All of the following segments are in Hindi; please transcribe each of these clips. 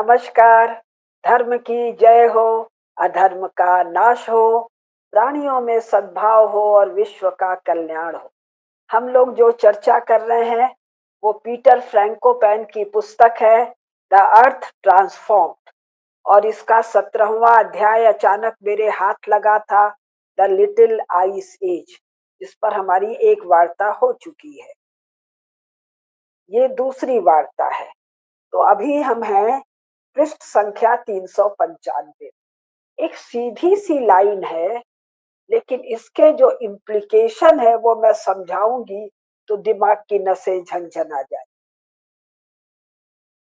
नमस्कार। धर्म की जय हो, अधर्म का नाश हो, प्राणियों में सद्भाव हो और विश्व का कल्याण हो। हम लोग जो चर्चा कर रहे हैं वो पीटर फ्रैंकोपैन की पुस्तक है द अर्थ ट्रांसफॉर्म्ड, और इसका 17वां अध्याय अचानक मेरे हाथ लगा था, द लिटिल आइस एज, जिस पर हमारी एक वार्ता हो चुकी है। ये दूसरी वार्ता है। तो अभी हम हैं पृष्ठ संख्या 395। एक सीधी सी लाइन है, लेकिन इसके जो इम्प्लीकेशन है वो मैं समझाऊंगी तो दिमाग की नसें झंझना जाए।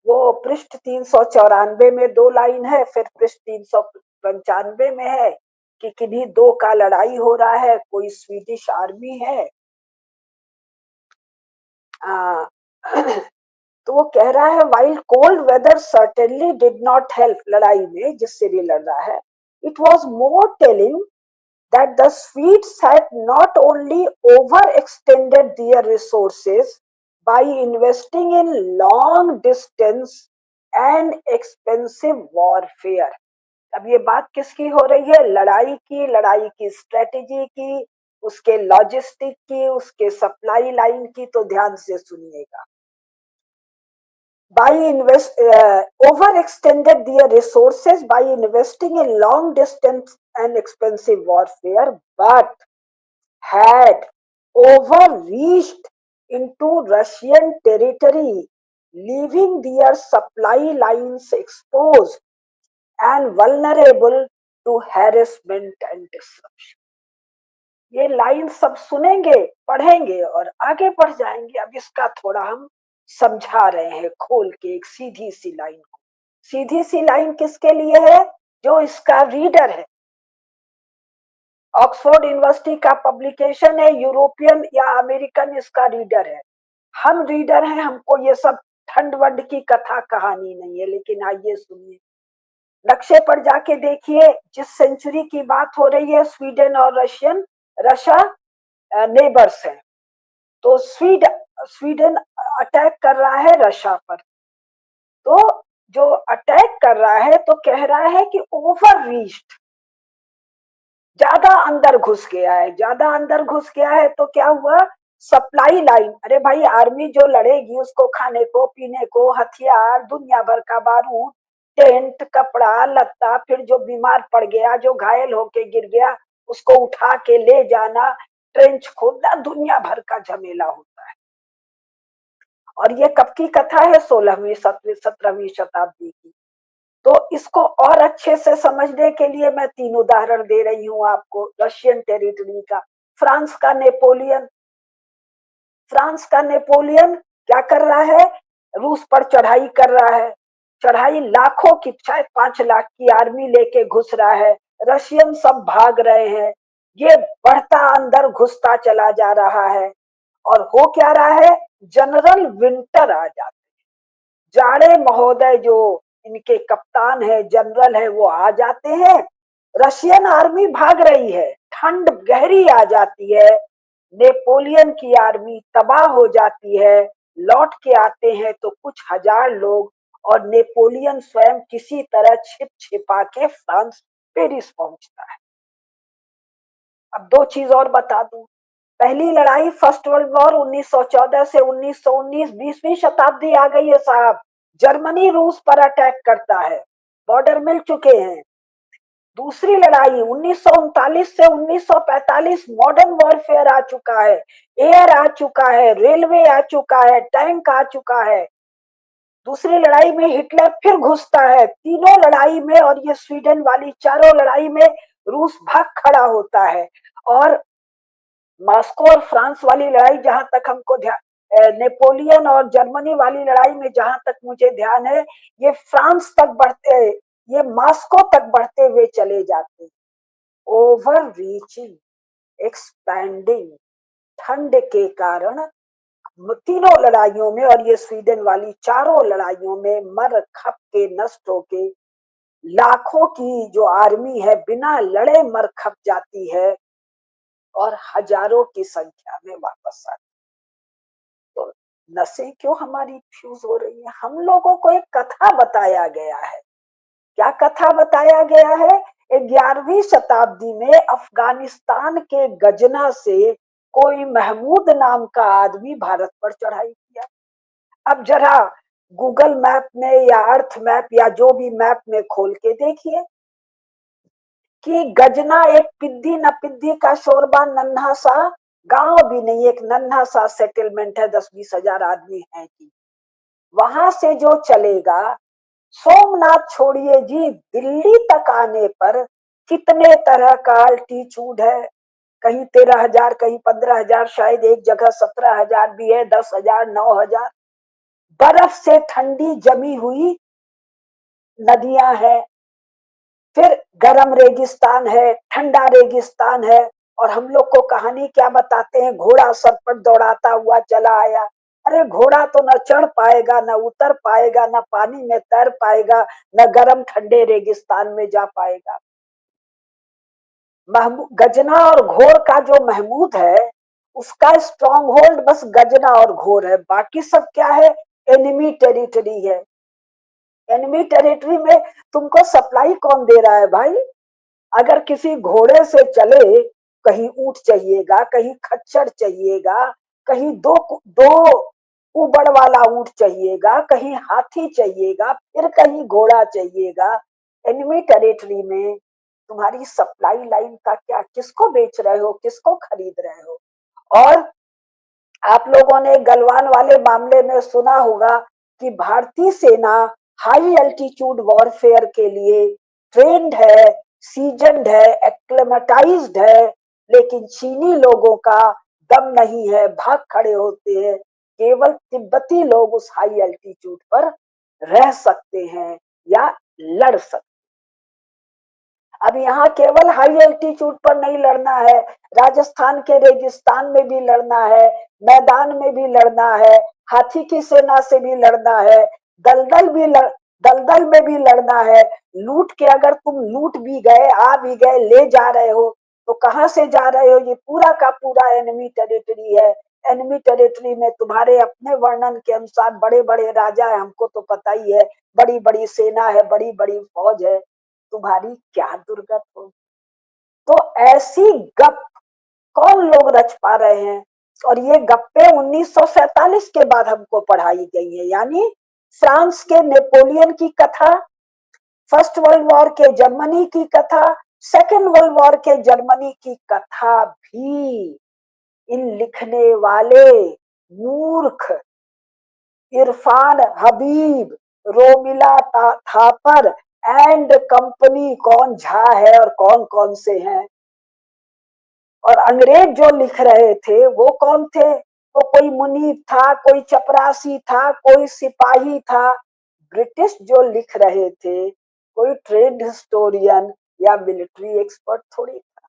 वो पृष्ठ 394 में दो लाइन है, फिर पृष्ठ 395 में है कि किन्हीं दो का लड़ाई हो रहा है, कोई स्वीडिश आर्मी है। आ, तो वो कह रहा है while cold weather certainly did not help, लड़ाई में जिससे भी लड़ रहा है, it was more telling that the Swedes had not only overextended their resources by investing in long distance and expensive warfare। अब ये बात किसकी हो रही है? लड़ाई की स्ट्रेटेजी की, उसके लॉजिस्टिक की, उसके सप्लाई लाइन की। तो ध्यान से सुनिएगा। Overextended their resources by investing in long distance and expensive warfare, but had overreached into Russian territory, leaving their supply lines exposed and vulnerable to harassment and disruption। ये लाइन सब सुनेंगे, पढ़ेंगे और आगे बढ़ जाएंगे। अब इसका थोड़ा हम समझा रहे हैं खोल के, एक सीधी सी लाइन को। सीधी सी लाइन किसके लिए है? जो इसका रीडर है। ऑक्सफोर्ड यूनिवर्सिटी का पब्लिकेशन है, यूरोपियन या अमेरिकन इसका रीडर है। हम रीडर हैं, हमको ये सब ठंड वंड की कथा कहानी नहीं है। लेकिन आइए सुनिए, नक्शे पर जाके देखिए, जिस सेंचुरी की बात हो रही है, स्वीडन और रशिया नेबर्स हैं। तो स्वीडन अटैक कर रहा है रशिया पर। तो जो अटैक कर रहा है तो कह रहा है कि ओवर रीच्ड, ज्यादा अंदर घुस गया है। ज्यादा अंदर घुस गया है तो क्या हुआ? सप्लाई लाइन, अरे भाई आर्मी जो लड़ेगी उसको खाने को, पीने को, हथियार, दुनिया भर का बारूद, टेंट, कपड़ा लत्ता, फिर जो बीमार पड़ गया, जो घायल होके गिर गया, उसको उठा के ले जाना, ट्रेंच खोदना, दुनिया भर का झमेला होता है। और ये कब की कथा है? 16वीं 17वीं शताब्दी की। तो इसको और अच्छे से समझने के लिए मैं तीन उदाहरण दे रही हूँ आपको रशियन टेरिटरी का। फ्रांस का नेपोलियन क्या कर रहा है? रूस पर चढ़ाई कर रहा है। चढ़ाई लाखों की, शायद 5 लाख की आर्मी लेके घुस रहा है। रशियन सब भाग रहे हैं। ये बढ़ता अंदर घुसता चला जा रहा है। और हो क्या रहा है? जनरल विंटर आ जाता है। जाड़े महोदय जो इनके कप्तान है, जनरल है, वो आ जाते हैं। रशियन आर्मी भाग रही है, ठंड गहरी आ जाती है, नेपोलियन की आर्मी तबाह हो जाती है। लौट के आते हैं तो कुछ हजार लोग, और नेपोलियन स्वयं किसी तरह छिप छिपा के फ्रांस, पेरिस पहुंचता है। अब दो चीज और बता दूं। पहली लड़ाई फर्स्ट वर्ल्ड वॉर 1914 से 1919, 20वीं शताब्दी आ गई है साहब। जर्मनी रूस पर अटैक करता है, बॉर्डर मिल चुके हैं। दूसरी लड़ाई 1939 से 1945, मॉडर्न वॉरफेयर आ चुका है, एयर आ चुका है, रेलवे आ चुका है, टैंक आ चुका है। दूसरी लड़ाई में हिटलर फिर घुसता है। तीनों लड़ाई में, और ये स्वीडन वाली चारों लड़ाई में रूस भाग खड़ा होता है। और मॉस्को और फ्रांस वाली लड़ाई, जहां तक हमको ध्यान, नेपोलियन और जर्मनी वाली लड़ाई में जहां तक मुझे ध्यान है, ये फ्रांस तक बढ़ते, ये मॉस्को तक बढ़ते हुए चले जाते। ओवर रीचिंग, एक्सपैंडिंग, ठंड के कारण तीनों लड़ाइयों में, और ये स्वीडन वाली चारों लड़ाइयों में मर खप के नष्ट होके लाखों की जो आर्मी है बिना लड़े मर खप जाती है, और हजारों की संख्या में वापस आती। तो नसें क्यों हमारी फ्यूज हो रही है? हम लोगों को एक कथा बताया गया है। क्या कथा बताया गया है? 11वीं शताब्दी में अफगानिस्तान के गजना से कोई महमूद नाम का आदमी भारत पर चढ़ाई किया। अब जरा गूगल मैप में या अर्थ मैप या जो भी मैप में खोल के देखिए कि गजना एक पिद्दी न पिद्दी का शोरबा, नन्हा सा गांव भी नहीं, एक नन्हा सा सेटलमेंट है, 10-20 हजार आदमी है कि वहां से जो चलेगा, सोमनाथ छोड़िए जी, दिल्ली तक आने पर कितने तरह का अल्टीट्यूड है। कहीं 13,000, कहीं 15,000, शायद एक जगह 17,000 भी है, 10,000, 9,000। बर्फ से ठंडी जमी हुई नदियां हैं, फिर गर्म रेगिस्तान है, ठंडा रेगिस्तान है। और हम लोग को कहानी क्या बताते हैं? घोड़ा सर पर दौड़ाता हुआ चला आया। अरे घोड़ा तो न चढ़ पाएगा, न उतर पाएगा, न पानी में तैर पाएगा, न गर्म ठंडे रेगिस्तान में जा पाएगा। गजना और घोर का जो महमूद है, उसका स्ट्रॉन्ग होल्ड बस गजना और घोर है, बाकी सब क्या है? एनिमी टेरिटरी है। एनिमी टेरिटरी में तुमको सप्लाई कौन दे रहा है भाई? अगर किसी घोड़े से चले, कहीं ऊंट चाहिएगा, कहीं खच्चर चाहिएगा, कहीं दो दो ऊबड़ वाला ऊंट चाहिएगा, कहीं हाथी चाहिएगा, फिर कहीं घोड़ा चाहिएगा। एनिमी टेरिटरी में तुम्हारी सप्लाई लाइन का क्या? किसको बेच रहे हो, किसको खरीद रहे हो? और आप लोगों ने गलवान वाले मामले में सुना होगा कि भारतीय सेना हाई एल्टीट्यूड वॉरफेयर के लिए ट्रेंड है, सीजनड है, एक्लेमेटाइज्ड है, लेकिन चीनी लोगों का दम नहीं है, भाग खड़े होते हैं। केवल तिब्बती लोग उस हाई एल्टीट्यूड पर रह सकते हैं या लड़ सकते। अब यहाँ केवल हाई एल्टीट्यूड पर नहीं लड़ना है, राजस्थान के रेगिस्तान में भी लड़ना है, मैदान में भी लड़ना है, हाथी की सेना से भी लड़ना है, दलदल में भी लड़ना है। लूट के अगर तुम लूट भी गए, आ भी गए, ले जा रहे हो, तो कहाँ से जा रहे हो? ये पूरा का पूरा एनिमी टेरिटरी है। एनिमी टेरिटरी में तुम्हारे अपने वर्णन के अनुसार बड़े बड़े राजा है, हमको तो पता ही है, बड़ी बड़ी सेना है, बड़ी बड़ी फौज है। तुम्हारी क्या दुर्गत हो? तो ऐसी गप कौन लोग रच पा रहे हैं? और ये गप्पे 1947 के बाद हमको पढ़ाई गई है। यानी फ्रांस के नेपोलियन की कथा, फर्स्ट वर्ल्ड वॉर के जर्मनी की कथा, सेकेंड वर्ल्ड वॉर के जर्मनी की कथा भी इन लिखने वाले मूर्ख इरफान हबीब, रोमिला थापर एंड कंपनी, कौन झा है और कौन कौन से हैं, और अंग्रेज जो लिख रहे थे वो कौन थे? वो कोई मुनीब था, कोई चपरासी था, कोई सिपाही था। ब्रिटिश जो लिख रहे थे कोई ट्रेड हिस्टोरियन या मिलिट्री एक्सपर्ट थोड़ी था।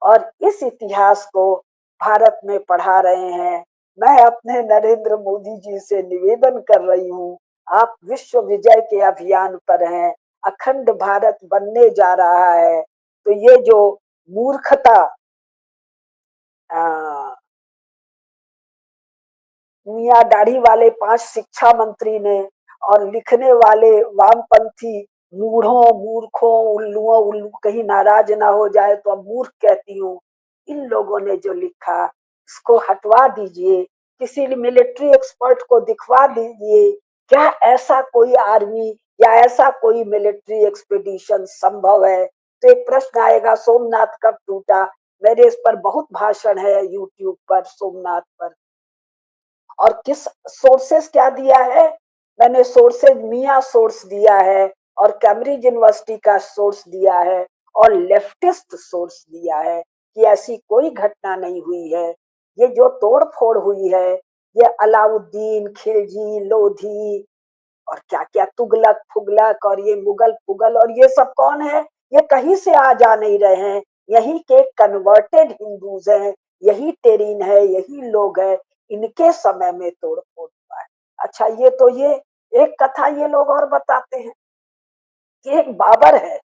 और इस इतिहास को भारत में पढ़ा रहे हैं। मैं अपने नरेंद्र मोदी जी से निवेदन कर रही हूँ, आप विश्व विजय के अभियान पर हैं, अखंड भारत बनने जा रहा है, तो ये जो मूर्खता मियाँ दाढ़ी वाले 5 शिक्षा मंत्री ने और लिखने वाले वामपंथी मूढ़ों, मूर्खों, उल्लुओं, उल्लू कहीं नाराज ना हो जाए तो अब मूर्ख कहती हूँ, इन लोगों ने जो लिखा इसको हटवा दीजिए, किसी मिलिट्री एक्सपर्ट को दिखवा दीजिए। क्या ऐसा कोई आर्मी या ऐसा कोई मिलिट्री एक्सपीडिशन संभव है? तो एक प्रश्न आएगा, सोमनाथ कब टूटा? मेरे इस पर बहुत भाषण है यूट्यूब पर, सोमनाथ पर। और किस सोर्सेस क्या दिया है? मैंने सोर्सेज मिया सोर्स दिया है, और कैम्ब्रिज यूनिवर्सिटी का सोर्स दिया है, और लेफ्टिस्ट सोर्स दिया है कि ऐसी कोई घटना नहीं हुई है। ये जो तोड़ फोड़ हुई है, ये अलाउद्दीन खिलजी लोधी और क्या क्या तुगलक फुगलक और ये मुगल फुगल और ये सब कौन है? ये कहीं से आ जा नहीं रहे हैं, यही के कन्वर्टेड हिंदूज हैं, यही टेरीन है, यही लोग हैं, इनके समय में तोड़ फोड़ हुआ है। अच्छा, ये एक कथा ये लोग और बताते हैं कि एक बाबर है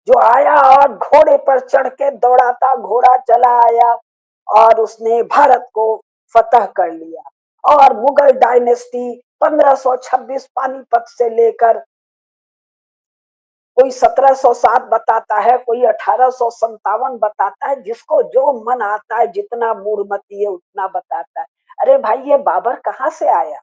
जो आया और घोड़े पर चढ़ के दौड़ाता घोड़ा चला आया और उसने भारत को फतह कर लिया। और मुगल डायनेस्टी 1526 पानीपत से लेकर कोई 1707 बताता है, कोई 1857 बताता है, जिसको जो मन आता है, जितना मूढ़मती है उतना बताता है। अरे भाई, ये बाबर कहाँ से आया?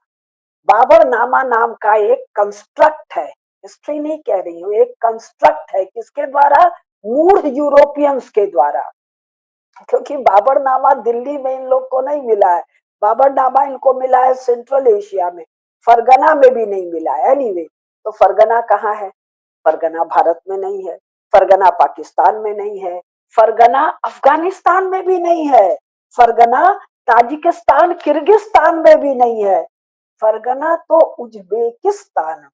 बाबर नामा नाम का एक कंस्ट्रक्ट है, हिस्ट्री नहीं कह रही हूँ, एक कंस्ट्रक्ट है। किसके द्वारा? मूढ़ यूरोपियंस के द्वारा। क्योंकि बाबरनामा दिल्ली में इन लोग को नहीं मिला है, बाबरनामा इनको मिला है सेंट्रल एशिया में, फरगना में भी नहीं मिला है। एनीवे, तो फरगना कहाँ है? फरगना भारत में नहीं है, फरगना पाकिस्तान में नहीं है, फरगना अफगानिस्तान में भी नहीं है, फरगना ताजिकिस्तान किर्गिस्तान में भी नहीं है, फरगना तो उज्बेकिस्तान।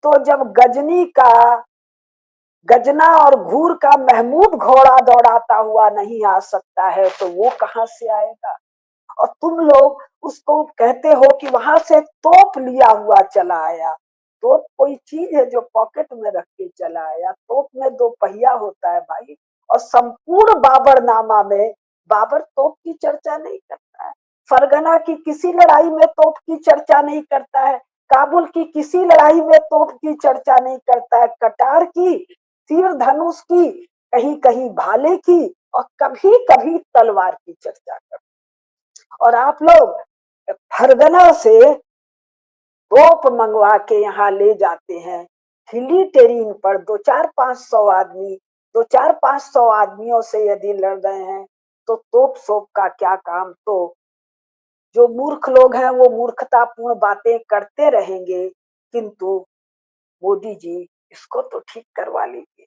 तो जब गजना और घूर का महमूद घोड़ा दौड़ाता हुआ नहीं आ सकता है, तो वो कहां से आएगा? और तुम लोग उसको कहते हो कि वहां से तोप लिया हुआ चला आया। तोप कोई चीज है जो पॉकेट में रख के चला आया? तोप में दो पहिया होता है भाई। और संपूर्ण बाबरनामा में बाबर तोप की चर्चा नहीं करता है, फरगना की किसी लड़ाई में तोप की चर्चा नहीं करता है, काबुल की किसी लड़ाई में तोप की चर्चा नहीं करता है, कटार की, तीर धनुष की, कहीं कहीं भाले की, और कभी कभी तलवार की चर्चा करता है। और आप लोग फरगना से तोप मंगवा के यहाँ ले जाते हैं, हिली टेरीन पर 2-4-500 आदमी, 2-4-500 आदमियों से यदि लड़ रहे हैं, तो तोप सोप का क्या काम? तो जो मूर्ख लोग हैं वो मूर्खतापूर्ण बातें करते रहेंगे, किंतु मोदी जी इसको तो ठीक करवा लीजिए।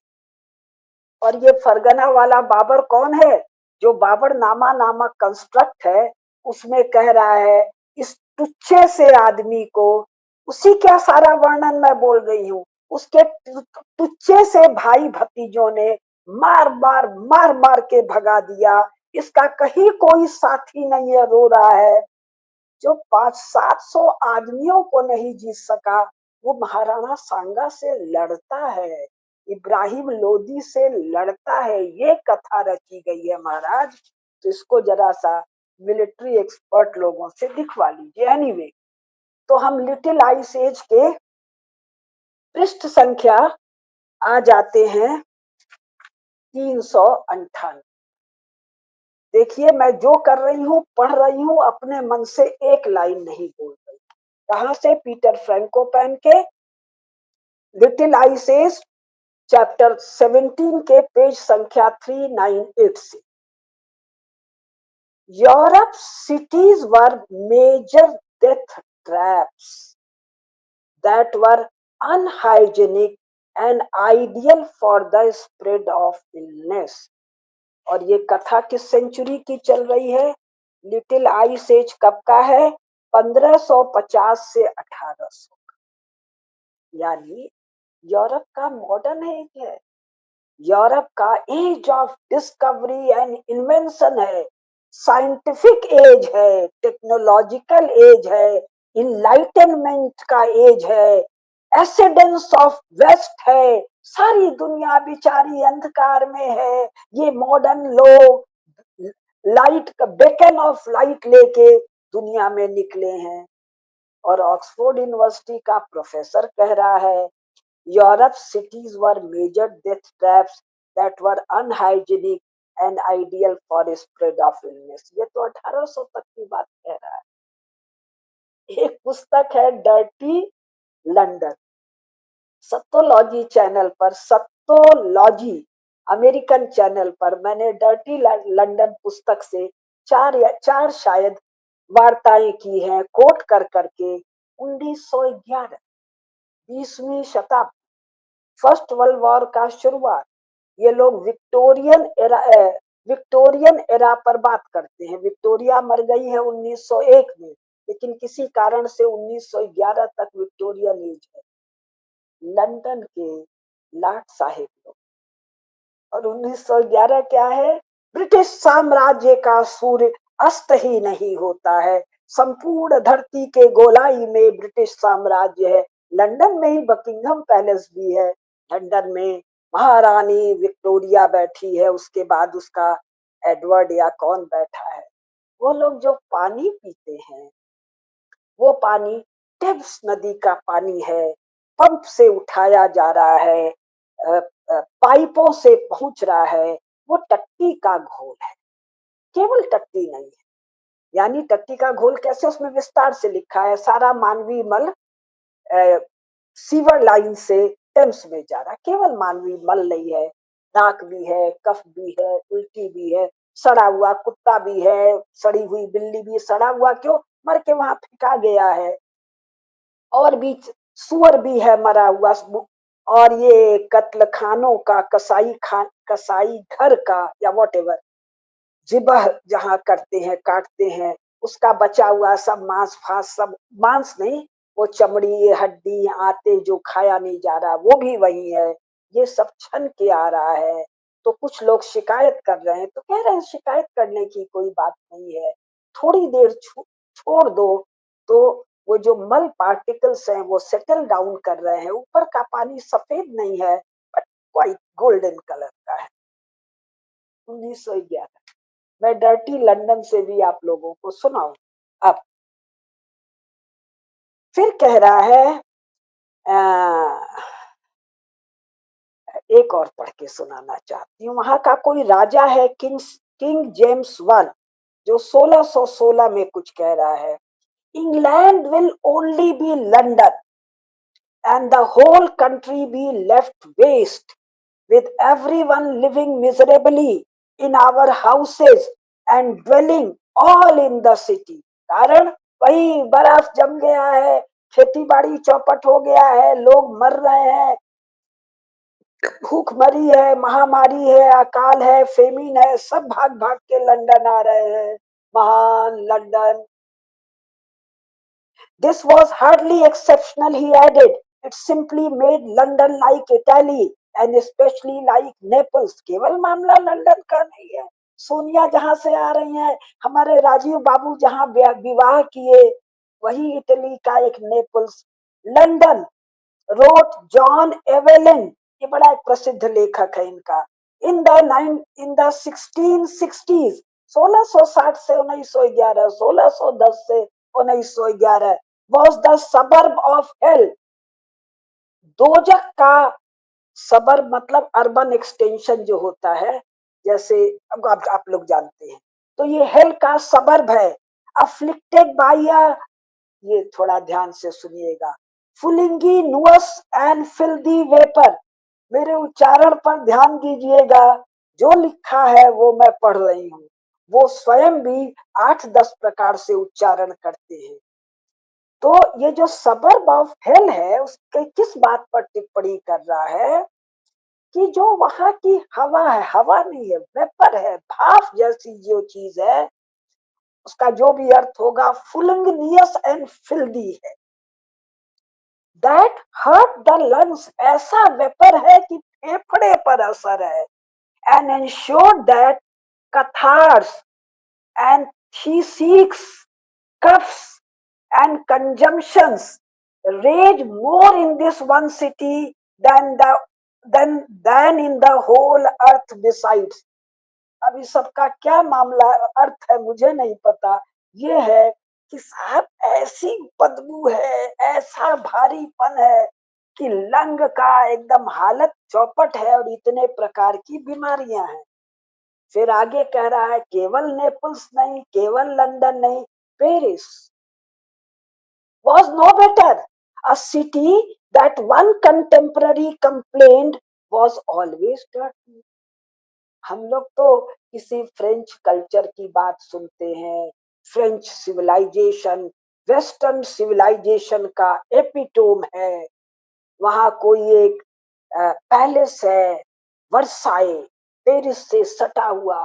और ये फरगना वाला बाबर कौन है? जो बाबर नामा नामक कंस्ट्रक्ट है, उसमें कह रहा है इस टुच्चे से आदमी को, उसी क्या सारा वर्णन मैं बोल रही हूँ, उसके टुच्चे से भाई भतीजों ने मार मार के भगा दिया, इसका कहीं कोई साथी नहीं है, रो रहा है। जो 500-700 आदमियों को नहीं जीत सका, वो महाराणा सांगा से लड़ता है, इब्राहिम लोदी से लड़ता है। ये कथा रची गई है महाराज, तो इसको जरा सा मिलिट्री एक्सपर्ट लोगों से दिखवा लीजिए। एनीवे, तो हम लिटिल आइस एज के पृष्ठ संख्या आ जाते हैं 358। देखिए, मैं जो कर रही हूँ, पढ़ रही हूँ, अपने मन से एक लाइन नहीं बोल रही। कहां से? पीटर फ्रैंकोपैन के लिटिल आइसेस चैप्टर 17 के पेज संख्या 398 से। Europe cities were major death traps that were unhygienic and ideal for the spread of illness। और ये कथा किस सेंचुरी की चल रही है? लिटिल आइस एज कब का है? 1550 से 1800, यानी यूरोप का मॉडर्न एज है, यूरोप का age of discovery and invention है, साइंटिफिक एज है, टेक्नोलॉजिकल एज है, इनलाइटनमेंट का एज है, एसेडेंस ऑफ वेस्ट है। सारी दुनिया बिचारी अंधकार में है, ये मॉडर्न लोग लाइट का बेकन ऑफ लाइट लेके दुनिया में निकले हैं। और ऑक्सफोर्ड यूनिवर्सिटी का प्रोफेसर कह रहा है Europe's cities were major death traps that were unhygienic and ideal for spread of illness। ये तो 1800 तक की बात कह रहा है। एक पुस्तक है डर्टी लंदन, सत्तोलॉजी चैनल पर, सत्तोलॉजी अमेरिकन चैनल पर मैंने डर्टी लंदन पुस्तक से चार शायद वार्ताएं की हैं, कोट कर करके। 1911, 20वीं शताब्दी, फर्स्ट वर्ल्ड वॉर का शुरुआत, ये लोग विक्टोरियन एरा पर बात करते हैं। विक्टोरिया मर गई है 1901 में, लेकिन किसी कारण से 1911 तक विक्टोरियन एज है। लंदन के लॉर्ड साहेब लोग। और 1911 क्या है? ब्रिटिश साम्राज्य का सूर्य अस्त ही नहीं होता है, संपूर्ण धरती के गोलाई में ब्रिटिश साम्राज्य है। लंदन में ही बकिंघम पैलेस भी है, लंदन में महारानी विक्टोरिया बैठी है, उसके बाद उसका एडवर्ड या कौन बैठा है। वो लोग जो पानी पीते हैं वो पानी टेम्स नदी का पानी है, पंप से उठाया जा रहा है, पाइपों से पहुंच रहा है, वो टट्टी का घोल है, केवल टट्टी नहीं है। यानी टट्टी का घोल कैसे, उसमें विस्तार से लिखा है सारा मानवीय मल सीवर लाइन से टेम्स में जा रहा है, केवल मानवीय मल नहीं है, नाक भी है, कफ भी है, उल्टी भी है, सड़ा हुआ कुत्ता भी है, सड़ी हुई बिल्ली भी, सड़ा हुआ क्यों, मर के वहां फेंका गया है, और भी सुअर भी है मरा हुआ, और ये कत्ल खानों का, कसाई घर का या वॉट एवर, जिबह जहाँ करते हैं, काटते हैं, उसका बचा हुआ सब मांस फांस, सब मांस नहीं, वो चमड़ी हड्डी आते जो खाया नहीं जा रहा वो भी वही है, ये सब छन के आ रहा है। तो कुछ लोग शिकायत कर रहे हैं, तो कह रहे हैं शिकायत करने की कोई बात नहीं है, थोड़ी देर छोड़ दो तो वो जो मल पार्टिकल्स हैं वो सेटल डाउन कर रहे हैं, ऊपर का पानी सफेद नहीं है बट क्वाइट गोल्डन कलर का है। 1911। मैं डर्टी लंदन से भी आप लोगों को सुनाऊं। अब फिर कह रहा है, एक और पढ़ के सुनाना चाहती हूँ। वहां का कोई राजा है, किंग जेम्स वन, जो 1616 में कुछ कह रहा है, England will only be London and the whole country be left waste with everyone living miserably in our houses and dwelling all in the city। कारण वही बर्फ जम गया है, खेती बाड़ी चौपट हो गया है, लोग मर रहे हैं, भूखमरी है, महामारी है, अकाल है, फेमिन है, सब भाग भाग के लंदन आ रहे हैं, महान London. This was hardly exceptional, he added. It simply made London like Italy and especially like Naples। केवल मामला लंदन का नहीं है, सोनिया जहां से आ रही हैं, हमारे राजीव बाबू जहां विवाह किए, वही इटली का एक Naples. London, wrote John Evelyn, ये बड़ा एक प्रसिद्ध लेखक है इनका, इन द 1660s, 1660 से 1911, 1610 से 1911, was the suburb of hell। दोजक का सबर्ब मतलब अर्बन एक्सटेंशन जो होता है, जैसे अब आप लोग जानते हैं, तो ये हेल का सबर्ब है। अफ्लिक्टेड बाय, ये थोड़ा ध्यान से सुनिएगा, फुलिंगी नुअस एंड फिल्दी वेपर। मेरे उच्चारण पर ध्यान दीजिएगा, जो लिखा है वो मैं पढ़ रही हूँ, वो स्वयं भी 8-10 प्रकार से उच्चारण करते हैं। तो ये जो सबर्ब ऑफ हेल है, उसके किस बात पर टिप्पणी कर रहा है कि जो वहां की हवा है, हवा नहीं है, वेपर है, भाप जैसी जो चीज है, उसका जो भी अर्थ होगा, फुलंगनियस एंड फिल्दी है। दैट हर्ट द लंग्स, ऐसा वेपर है कि फेफड़े पर असर है। And insure that catarrhs and phthisics, coughs and consumptions rage more in this one city than the than in the whole earth besides। अब इस सबका क्या मामला अर्थ है मुझे नहीं पता, ये है कि साहब ऐसी बदबू है, ऐसा भारीपन है कि लंग का एकदम हालत चौपट है, और इतने प्रकार की बीमारियां हैं। फिर आगे कह रहा है, केवल नेपल्स नहीं, केवल लंदन नहीं, Paris was no better। A city that one contemporary complained was always dirty। हम लोग तो किसी फ्रेंच कल्चर की बात सुनते हैं, फ्रेंच सिविलाइजेशन वेस्टर्न सिविलाइजेशन का एपिटोम है, वहां कोई एक पैलेस है, वर्साई, पेरिस से सटा हुआ,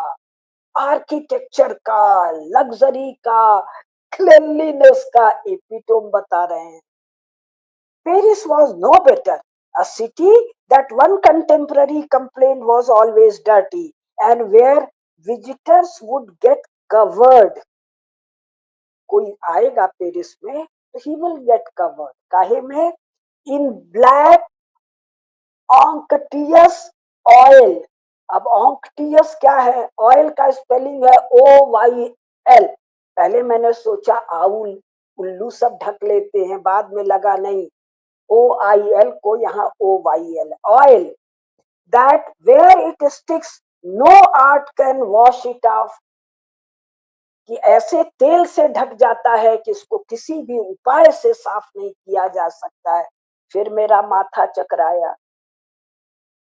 आर्किटेक्चर का, लग्जरी का, क्लेanलीनेस का एपिटोम बता रहे हैं। Paris was no better, a city that one contemporary complained was always dirty and where visitors would get covered। कोई आएगा पेरिस में तो he will get covered, काहे में, in black onctuous oil। अब onctuous क्या है, ऑयल का स्पेलिंग है OYL, पहले मैंने सोचा आउल, उल्लू सब ढक लेते हैं, बाद में लगा नहीं, OIL को यहाँ OYL, oil, that where it sticks no art can wash it off, कि ऐसे तेल से ढक जाता है कि इसको किसी भी उपाय से साफ नहीं किया जा सकता है। फिर मेरा माथा चकराया,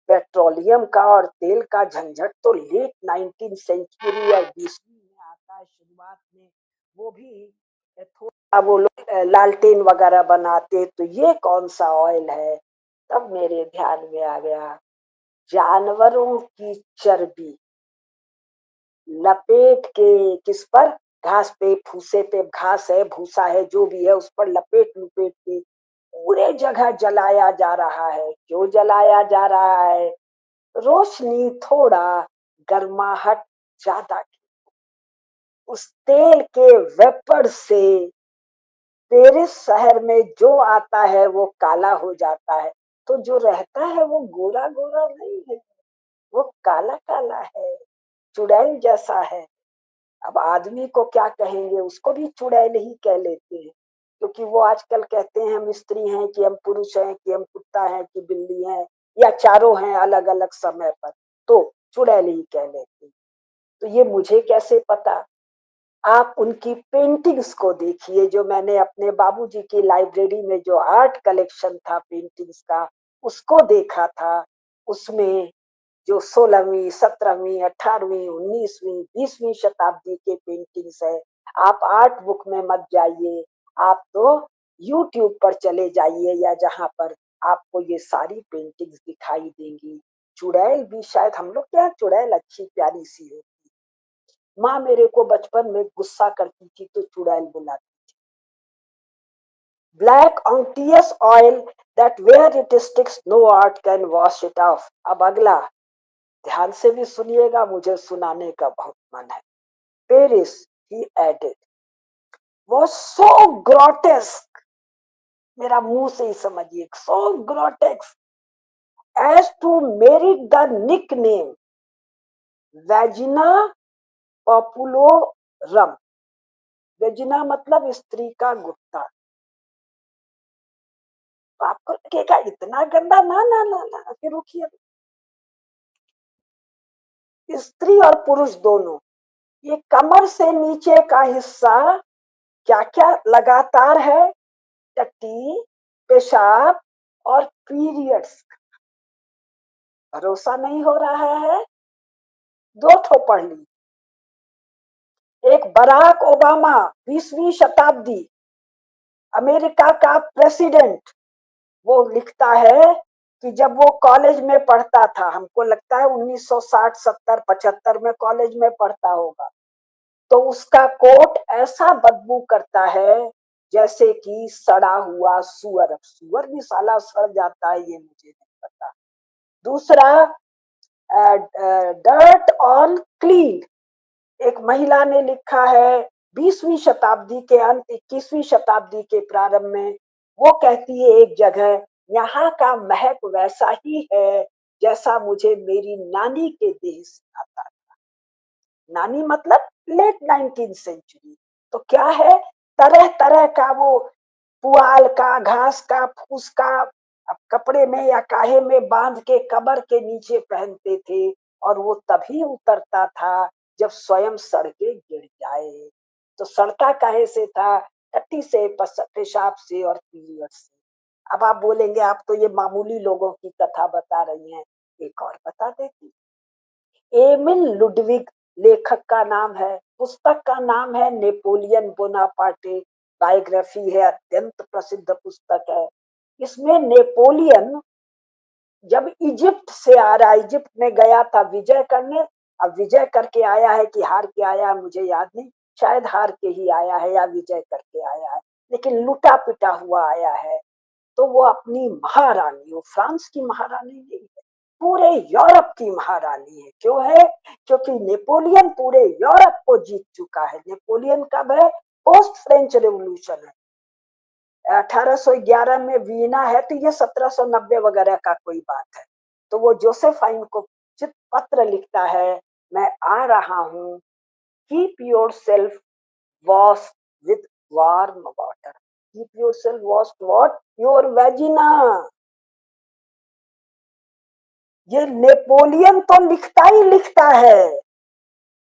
पेट्रोलियम का और तेल का झंझट तो लेट 19 सेंचुरी या 20वीं में आता है, शुरुआत में वो भी थोड़ा वो लोग लालटेन वगैरह बनाते, तो ये कौन सा ऑयल है। तब मेरे ध्यान में आ गया, जानवरों की चर्बी लपेट के किस पर, घास पे, फूसे पे, घास है, भूसा है, जो भी है, उस पर लपेट लपेट के पूरे जगह जलाया जा रहा है। क्यों जलाया जा रहा है? रोशनी थोड़ा, गर्माहट ज्यादा। उस तेल के वेपर से पेरिस शहर में जो आता है वो काला हो जाता है, तो जो रहता है वो गोरा गोरा नहीं है, वो काला काला है, चुड़ैल जैसा है। अब आदमी को क्या कहेंगे, उसको भी चुड़ैल ही कह लेते हैं, क्योंकि वो आजकल कहते हैं हम स्त्री हैं कि हम पुरुष हैं कि हम कुत्ता हैं कि बिल्ली हैं, या चारों हैं अलग अलग समय पर, तो चुड़ैल ही कह लेते हैं। तो ये मुझे कैसे पता? आप उनकी पेंटिंग्स को देखिए, जो मैंने अपने बाबूजी की लाइब्रेरी में जो आर्ट कलेक्शन था पेंटिंग्स का, उसको देखा था। उसमें जो 16वीं, 17वीं, 18वीं, 19वीं, 20वीं शताब्दी के पेंटिंग्स है। आप आर्ट बुक में मत जाइए, आप तो यूट्यूब पर चले जाइए, या जहां पर आपको ये सारी पेंटिंग्स दिखाई देंगी। चुड़ैल भी शायद, हम लोग क्या, चुड़ैल अच्छी प्यारी सी है। माँ मेरे को बचपन में गुस्सा करती थी तो चुड़ैल बुलाती। Black unctuous oil, that where it sticks no art can wash it off। अब अगला ध्यान से भी सुनिएगा, मुझे सुनाने का बहुत मन है। Paris, he added, was so grotesque, मेरा मुंह से ही समझिए, so grotesque as to merit the nickname vagina populorum। Vagina मतलब स्त्री का गुप्ता। आपको लगेगा इतना गंदा, ना ना ना ना, फिर रुकिए। स्त्री और पुरुष दोनों, ये कमर से नीचे का हिस्सा क्या क्या लगातार है, टट्टी, पेशाब और पीरियड्स। भरोसा नहीं हो रहा है? दो ठो पढ़ ली। एक बराक ओबामा, 20वीं शताब्दी, अमेरिका का प्रेसिडेंट, वो लिखता है कि जब वो कॉलेज में पढ़ता था, हमको लगता है 1960, 70, 75 में कॉलेज में पढ़ता होगा, तो उसका कोट ऐसा बदबू करता है जैसे कि सड़ा हुआ सुअर। सुअर भी साला सड़ जाता है, ये मुझे नहीं पता। दूसरा, डर्ट ऑन क्लीन, एक महिला ने लिखा है 20वीं शताब्दी के अंत, 21वीं शताब्दी के प्रारंभ में। वो कहती है एक जगह, यहाँ का महक वैसा ही है जैसा मुझे मेरी नानी के देह से आता। नानी मतलब लेट 19 सेंचुरी। तो क्या है, तरह तरह का वो पुआल का, घास का, फूस का, कपड़े में या काहे में बांध के कमर के नीचे पहनते थे, और वो तभी उतरता था जब स्वयं सड़ के गिर जाए। तो सड़ता काहे से था? टट्टी से, पेशाब से और पीरियड से। अब आप बोलेंगे आप तो ये मामूली लोगों की कथा बता रही हैं, एक और बता देती। एमिल लुडविग लेखक का नाम है, पुस्तक का नाम है नेपोलियन बोनापार्टे, बायोग्राफी है, अत्यंत प्रसिद्ध पुस्तक है। इसमें नेपोलियन जब इजिप्ट से आ रहा, इजिप्ट में गया था विजय करने, अब विजय करके आया है कि हार के आया है मुझे याद नहीं, शायद हार के ही आया है या विजय करके आया है, लेकिन लुटा पिटा हुआ आया है। तो वो अपनी महारानी, वो फ्रांस की महारानी नहीं है, पूरे यूरोप की महारानी है। क्यों है? क्योंकि नेपोलियन पूरे यूरोप को जीत चुका है। नेपोलियन कब है? पोस्ट फ्रेंच रेवोल्यूशन है, 1811 में वीना है, तो ये 1790 वगैरह का कोई बात है। तो वो जोसेफाइन को चित पत्र लिखता है, मैं आ रहा हूँ, keep your self wash with warm water. Keep yourself washed what? Your vagina. ये नेपोलियन तो लिखता ही लिखता है।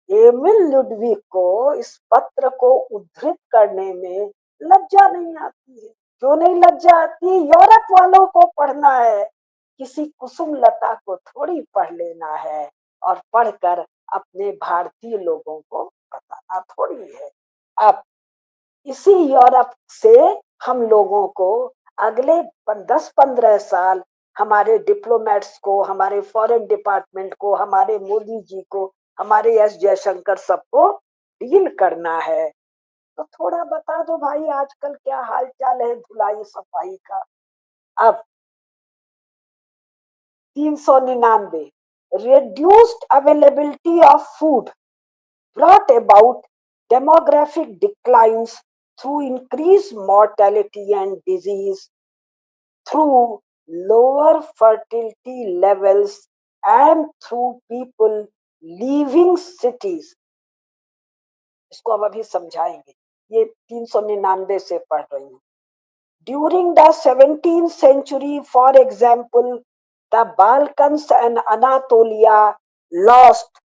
एमिल लुडविग को इस पत्र को उद्धृत करने में लज्जा नहीं आती है। क्यों नहीं लज्जा आती? यूरोप वालों को पढ़ना है, किसी कुसुम लता को थोड़ी पढ़ लेना है और पढ़कर अपने भारतीय लोगों को बताना थोड़ी है। अब इसी यूरोप से हम लोगों को अगले 10-15 साल हमारे डिप्लोमेट्स को, हमारे फॉरेन डिपार्टमेंट को, हमारे मोदी जी को, हमारे एस जयशंकर सबको डील करना है। तो थोड़ा बता दो भाई आजकल क्या हाल चाल है धुलाई सफाई का। अब 399 reduced availability of food brought about demographic declines through increased mortality and disease, through lower fertility levels, and through people leaving cities. इसको हम अभी समझाएंगे, ये 399 से पढ़ रही हूँ। During the 17th century, for example, the Balkans and Anatolia lost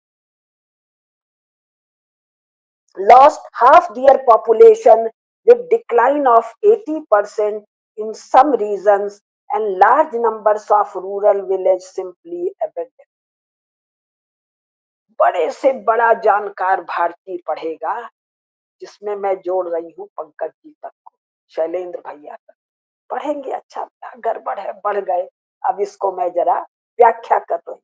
half their population with decline of 80% in some regions, and large numbers of rural villages simply abandoned. बड़े से बड़ा जानकार भारतीय पढ़ेगा, जिसमें मैं जोड़ रही हूँ पंकज जी तक को, शैलेंद्र भैया तक पढ़ेंगे। अच्छा गड़बड़ है, बढ़ गए। अब इसको मैं जरा व्याख्या कर रही हूँ।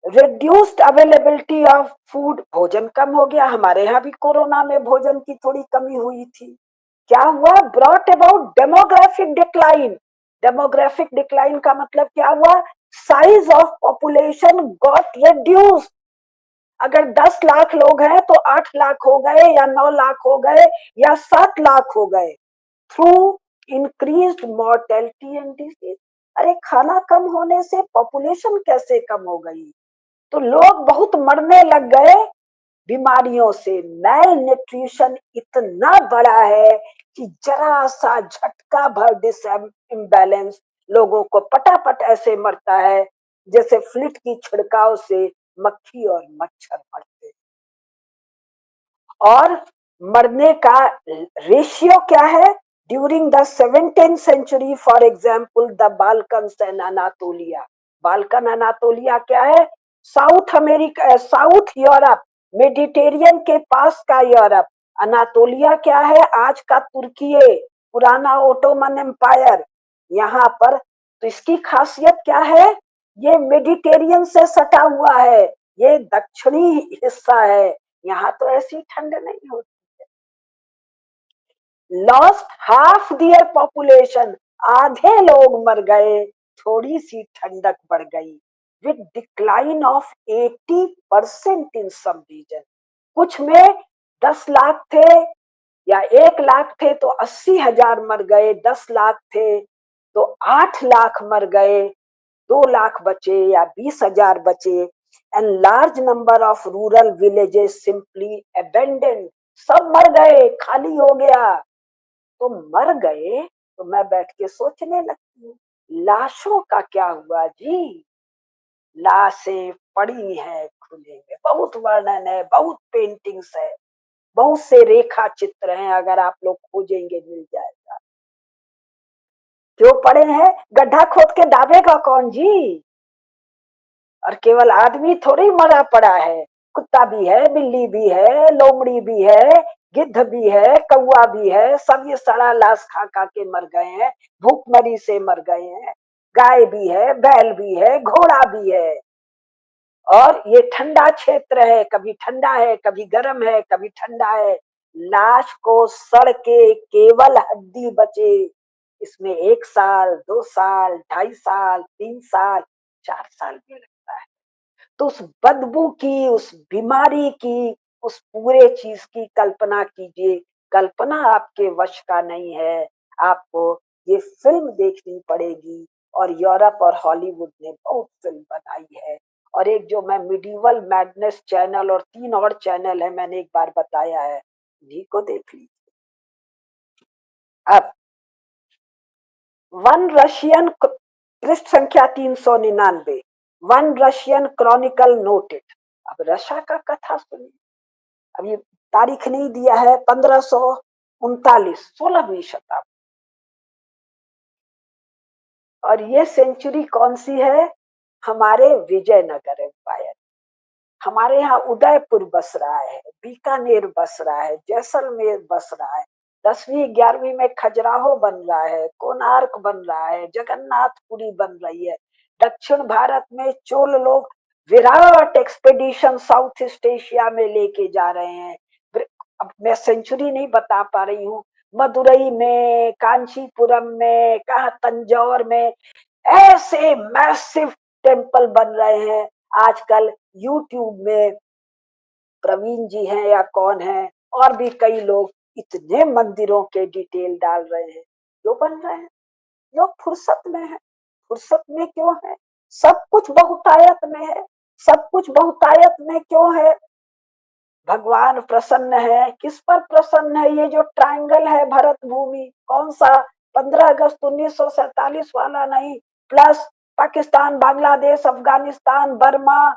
रिड्यूस्ड अवेलेबिलिटी ऑफ फूड, भोजन कम हो गया। हमारे यहाँ भी कोरोना में भोजन की थोड़ी कमी हुई थी। क्या हुआ? Brought about demographic decline. Demographic decline का मतलब क्या हुआ? Size of population got reduced. अगर 10 लाख लोग हैं तो 8 लाख हो गए या 9 लाख हो गए या 7 लाख हो गए। Through increased mortality and disease. अरे खाना कम होने से पॉपुलेशन कैसे कम हो गई? तो लोग बहुत मरने लग गए बीमारियों से। मेल न्यूट्रिशन इतना बड़ा है कि जरा सा झटका भर डिस इम्बैलेंस लोगों को पटापट ऐसे मरता है जैसे फ्लिट की छिड़काव से मक्खी और मच्छर मरते। और मरने का रेशियो क्या है? During the 17th century, for example the Balkans and Anatolia. Balkan Anatolia क्या है? South America, South Europe, Mediterranean के पास का यूरोप। अनातोलिया क्या है? आज का तुर्की, पुराना ओटोमन एम्पायर। यहाँ पर तो इसकी खासियत क्या है? ये मेडिटेरियन से सटा हुआ है, ये दक्षिणी हिस्सा है, यहाँ तो ऐसी ठंड नहीं होती। लॉस्ट हाफ दियर पॉपुलेशन, आधे लोग मर गए, थोड़ी सी ठंडक बढ़ गई। With decline of 80% in some region. कुछ में 10 लाख थे या 1 लाख थे तो 80,000 मर गए, 10 लाख थे तो 8 लाख मर गए, 2 लाख बचे या 20,000 बचे। And large number of rural villages simply abandoned. सब मर गए, खाली हो गया। तो मर गए तो मैं बैठ के सोचने लगती हूँ, लाशों का क्या हुआ जी? लाशें पड़ी हैं खुले में। बहुत वर्णन है, बहुत पेंटिंग्स है, बहुत से रेखा चित्र हैं, अगर आप लोग खोजेंगे मिल जाएगा। क्यों पड़े हैं? गड्ढा खोद के दाबेगा कौन जी? और केवल आदमी थोड़ी मरा पड़ा है, कुत्ता भी है, बिल्ली भी है, लोमड़ी भी है, गिद्ध भी है, कौवा भी है। सब ये सड़ा लाश खा खा के मर गए हैं, भूखमरी से मर गए हैं। गाय भी है, बैल भी है, घोड़ा भी है। और ये ठंडा क्षेत्र है, कभी ठंडा है, कभी गर्म है, कभी ठंडा है। लाश को सड़ के केवल हड्डी बचे। इसमें 1 साल, 2 साल, 2.5 साल, 3 साल, 4 साल भी लगता है। तो उस बदबू की, उस बीमारी की, उस पूरे चीज की कल्पना कीजिए। कल्पना आपके वश का नहीं है, आपको ये फिल्म देखनी पड़ेगी। और यूरोप और हॉलीवुड ने बहुत फिल्म बनाई है। और एक जो मैं मिडिवल मैडनेस चैनल और 3 और चैनल है, मैंने एक बार बताया है, इन्हीं को देख लीजिए। अब वन रशियन, पृष्ठ संख्या 399, वन रशियन क्रॉनिकल नोटेड। अब रशिया का कथा सुनिए। अब ये तारीख नहीं दिया है, 1539, 16वीं शताब्दी। और ये सेंचुरी कौन सी है? हमारे विजयनगर एम्पायर। हमारे यहाँ उदयपुर बस रहा है, बीकानेर बस रहा है, जैसलमेर बस रहा है, 10वीं 11वीं में खजुराहो बन रहा है, कोणार्क बन रहा है, जगन्नाथपुरी बन रही है। दक्षिण भारत में चोल लोग Virat expedition south east Asia में लेके जा रहे हैं। अब मैं सेंचुरी नहीं बता पा रही हूँ। मदुरई में, कांचीपुरम में, कहा तंजौर में ऐसे मैसिव टेम्पल बन रहे हैं। आजकल यूट्यूब में प्रवीण जी हैं या कौन है, और भी कई लोग इतने मंदिरों के डिटेल डाल रहे हैं। क्यों बन रहे हैं? लोग फुर्सत में है। फुर्सत में क्यों है? सब कुछ बहुतायत में है। सब कुछ बहुतायत में क्यों है? भगवान प्रसन्न है। किस पर प्रसन्न है? ये जो ट्रायंगल है भरत भूमि, कौन सा? 15 अगस्त 1947 वाला नहीं, प्लस पाकिस्तान, बांग्लादेश, अफगानिस्तान, बर्मा,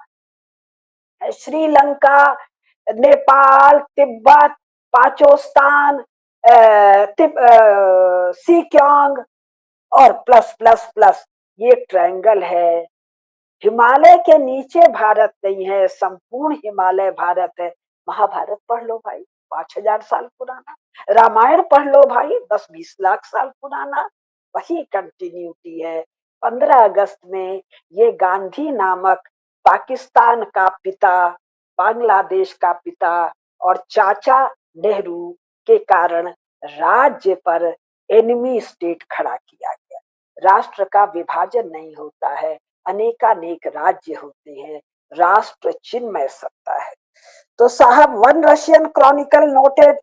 श्रीलंका, नेपाल, तिब्बत, पाचोस्तान, सिक्योंग, और प्लस प्लस प्लस, ये ट्रायंगल है। हिमालय के नीचे भारत नहीं है, संपूर्ण हिमालय भारत है। महाभारत पढ़ लो भाई, 5000 साल पुराना। रामायण पढ़ लो भाई, 10-20 लाख साल पुराना। वही कंटिन्यूटी है। 15 अगस्त में ये गांधी नामक पाकिस्तान का पिता, बांग्लादेश का पिता और चाचा नेहरू के कारण राज्य पर एनिमी स्टेट खड़ा किया गया। राष्ट्र का विभाजन नहीं होता है, अनेकानेक राज्य होते हैं, राष्ट्र चिन्मय सत्ता है। तो साहब, one Russian chronicle noted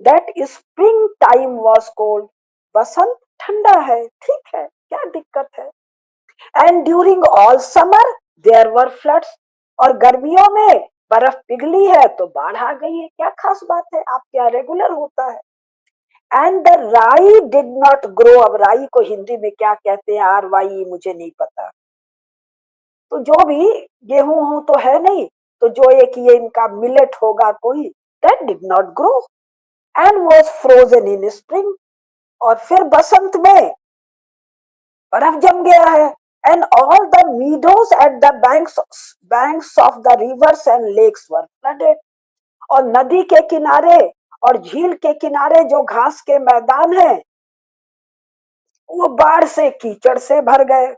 that spring time was cold, बसंत ठंडा है, ठीक है, क्या दिक्कत है? And during all summer there were floods, और गर्मियों में बर्फ पिघली है तो बाढ़ आ गई है, क्या खास बात है? आप क्या रेगुलर होता है? एंड द राई डिड नॉट ग्रो। अब राई को हिंदी में क्या कहते हैं, RYE, मुझे नहीं पता। तो जो भी गेहूं हो तो है नहीं, तो जो एक ये इनका मिलेट होगा कोई, that did not grow and was frozen in spring, और फिर बसंत में बर्फ जम गया है। And all the meadows at the banks of the rivers and lakes were flooded, और नदी के किनारे और झील के किनारे जो घास के मैदान हैं, वो बाढ़ से, कीचड़ से भर गए।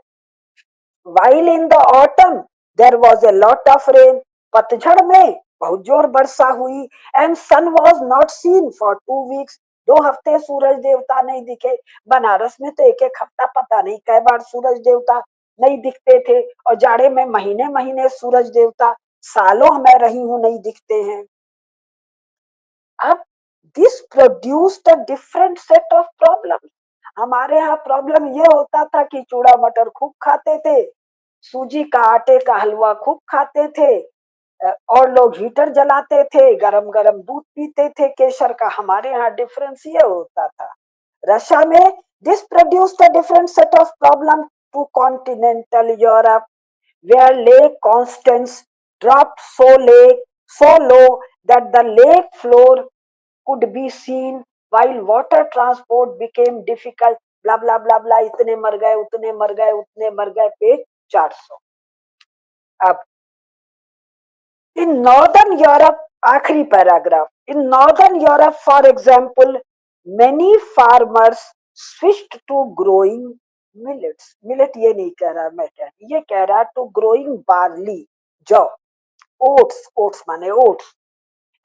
While in the autumn there was a lot of rain, पतझड़ में बहुत जोर वर्षा हुई। and sun was not seen for 2 weeks, 2 हफ्ते सूरज देवता नहीं दिखे। बनारस में तो एक एक हफ्ता पता नहीं कई बार सूरज देवता नहीं दिखते थे, और जाड़े में महीने महीने सूरज देवता, सालों मैं रही हूं, नहीं दिखते हैं। अब this produced a different set of problem. हमारे यहाँ प्रॉब्लम ये होता था कि चूड़ा मटर खूब खाते थे, सूजी का आटे का हलवा खूब खाते थे, और लोग हीटर जलाते थे, गरम गरम दूध पीते थे केसर का। हमारे यहाँ डिफरेंस ये होता था। रशिया में this produced a different set of problem to continental Europe, where lake constance dropped so low that the lake floor could be seen, while water transport became difficult, blah blah blah blah, इतने मर गए, उतने मर गए, उतने मर गए, पेज 400। अब इन नॉर्दर्न यूरोप, आखिरी paragraph, in northern Europe for example many farmers switched to growing millets. Millet ये नहीं कह रहा मैं, क्या ये कह रहा, टू ग्रोइंग बार्ली, जौ, ओट्स, ओट्स माने ओट्स,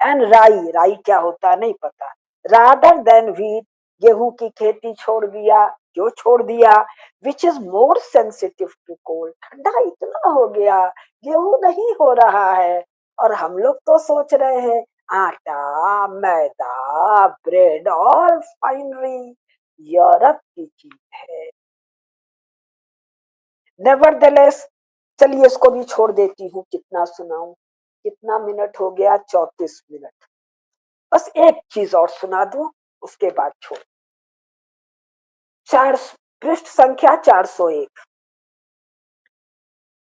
एंड राई, राई क्या होता है नहीं पता, रादर देन व्हीट, गेहूं की खेती छोड़ दिया। क्यों छोड़ दिया? Which is more sensitive to cold, ठंडा इतना हो गया, गेहूं नहीं हो रहा है। और हम लोग तो सोच रहे हैं आटा, मैदा, ब्रेड, ऑल फाइनरी यूरोप की चीज है। नेवरदलेस, चलिए इसको भी छोड़ देती हूँ, कितना सुनाऊं। कितना मिनट हो गया? 34 मिनट। बस एक चीज और सुना दूं, उसके बाद छोड़। चार, पृष्ठ संख्या 401।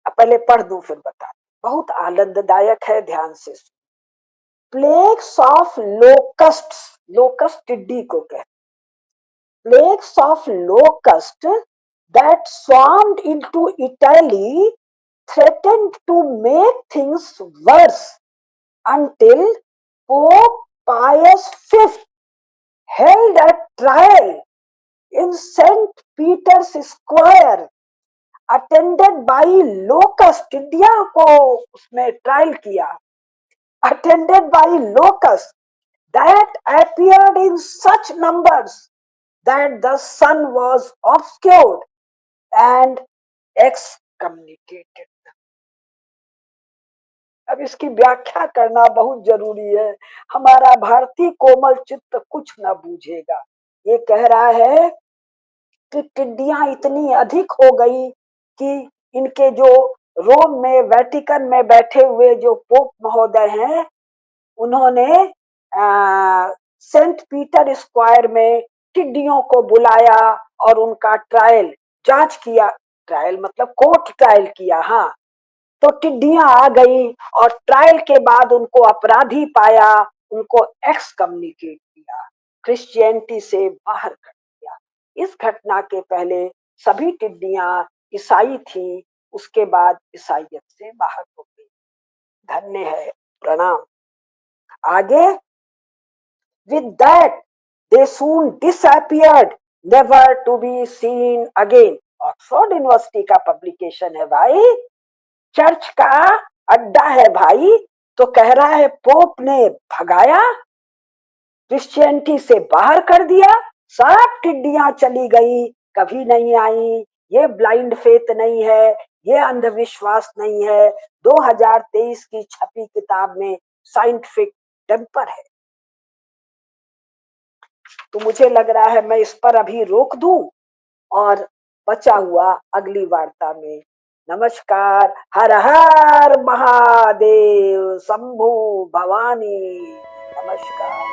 अब पहले पढ़ दूं फिर बता, बहुत आनंददायक है, ध्यान से सुन। प्लेग्स ऑफ लोकस्ट, लोकस्ट टिड्डी को कहते, plagues of locust that swarmed into Italy threatened to make things worse until Pope Pius V held a trial in St. Peter's Square, attended by locust, टिड्डियों को उसमें ट्रायल किया, attended by locusts that appeared in such numbers that the sun was obscured and excommunicated. अब इसकी व्याख्या करना बहुत जरूरी है, हमारा भारतीय कोमल चित्त कुछ न बूझेगा। ये कह रहा है कि टिड्डियां इतनी अधिक हो गई कि इनके जो रोम में वेटिकन में बैठे हुए जो पोप महोदय हैं, उन्होंने सेंट पीटर स्क्वायर में टिड्डियों को बुलाया और उनका ट्रायल, जांच किया, ट्रायल मतलब कोर्ट ट्रायल किया। हाँ, तो टिड्डियां आ गई और ट्रायल के बाद उनको अपराधी पाया, उनको एक्स कम्युनिकेट किया, क्रिश्चियनिटी से बाहर कर दिया। इस घटना के पहले सभी टिड्डियां ईसाई थी, उसके बाद ईसाइयत से बाहर हो गई। धन्य है, प्रणाम। आगे, with that they soon disappeared, never to be seen again। Oxford university का पब्लिकेशन है भाई, चर्च का अड्डा है भाई, तो कह रहा है पोप ने भगाया, क्रिश्चियनिटी से बाहर कर दिया, सब टिड्डियां चली गई, कभी नहीं आई। ये ब्लाइंड फेथ नहीं है, ये अंधविश्वास नहीं है, 2023 की छपी किताब में साइंटिफिक टेम्पर है। तो मुझे लग रहा है मैं इस पर अभी रोक दूं और बचा हुआ अगली वार्ता में। नमस्कार, हर हर महादेव, शंभु भवानी, नमस्कार।